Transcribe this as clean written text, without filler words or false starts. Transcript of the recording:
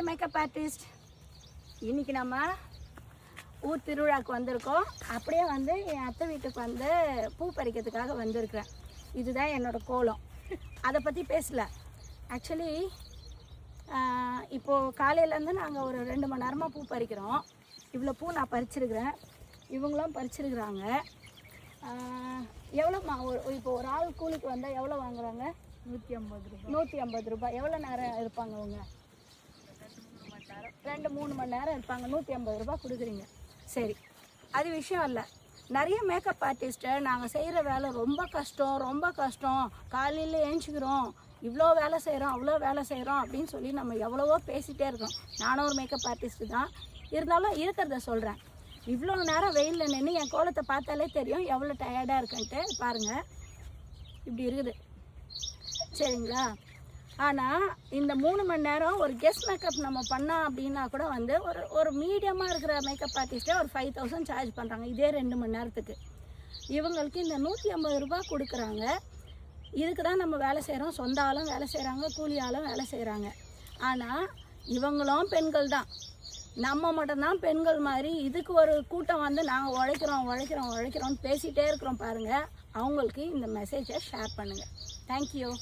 Hi makeup artist. இன்றைக்கி நம்ம ஊர் திருவிழாவுக்கு வந்திருக்கோம். அப்படியே வந்து என் அத்தை வீட்டுக்கு வந்து பூ பறிக்கிறதுக்காக வந்திருக்கிறேன். இதுதான் என்னோடய கோலம். அதை பற்றி பேசலை. ஆக்சுவலி இப்போது காலையிலேருந்து நாங்கள் ஒரு 2 மணி நேரமாக பூ பறிக்கிறோம். இவ்வளோ பூ நான் பறிச்சிருக்கிறேன், இவங்களும் பறிச்சிருக்கிறாங்க. எவ்வளோம்மா இப்போ ஒரு ஆள் கூலிக்கு வந்தால் எவ்வளோ வாங்குறாங்க? 150 ரூபாய். எவ்வளோ நேரம் இருப்பாங்க அவங்க? 2-3 மணி நேரம் இருப்பாங்க. 150 ரூபாய் கொடுக்குறீங்க. சரி, அது விஷயம் இல்லை. நிறைய மேக்கப் ஆர்டிஸ்ட்டை நாங்கள் செய்கிற வேலை ரொம்ப கஷ்டம், காலையில் ஏஞ்சிக்கிறோம், இவ்வளோ வேலை செய்கிறோம், அவ்வளோ வேலை செய்கிறோம் அப்படின்னு சொல்லி நம்ம எவ்வளவோ பேசிகிட்டே இருக்கோம். நானும் ஒரு மேக்கப் ஆர்டிஸ்ட்டு தான். இருந்தாலும் இருக்கிறத சொல்கிறேன். இவ்வளோ நேரம் வெயிலில் நின்று என் கோலத்தை பார்த்தாலே தெரியும் எவ்வளோ டயர்டாக இருக்குன்ட்டு. பாருங்கள், இப்படி இருக்குது, சரிங்களா? ஆனால் இந்த 3 மணி நேரம் ஒரு கெஸ்ட் மேக்கப் நம்ம பண்ணோம் அப்படின்னா கூட வந்து ஒரு மீடியமாக இருக்கிற மேக்கப் ஆர்டிஸ்ட்டே ஒரு 5000 சார்ஜ் பண்ணுறாங்க இதே 2 மணி நேரத்துக்கு. இவங்களுக்கு இந்த 150 ரூபாய் கொடுக்குறாங்க. இதுக்கு தான் நம்ம வேலை செய்கிறோம். சொந்த ஆளும் வேலை செய்கிறாங்க, கூலி ஆளும் வேலை செய்கிறாங்க. ஆனால் இவங்களும் பெண்கள் தான். நம்ம மட்டும்தான் பெண்கள் மாதிரி இதுக்கு ஒரு கூட்டம் வந்து நாங்கள் உழைக்கிறோம்னு பேசிகிட்டே இருக்கிறோம். பாருங்கள், அவங்களுக்கு இந்த மெசேஜை ஷேர் பண்ணுங்கள். தேங்க்யூ.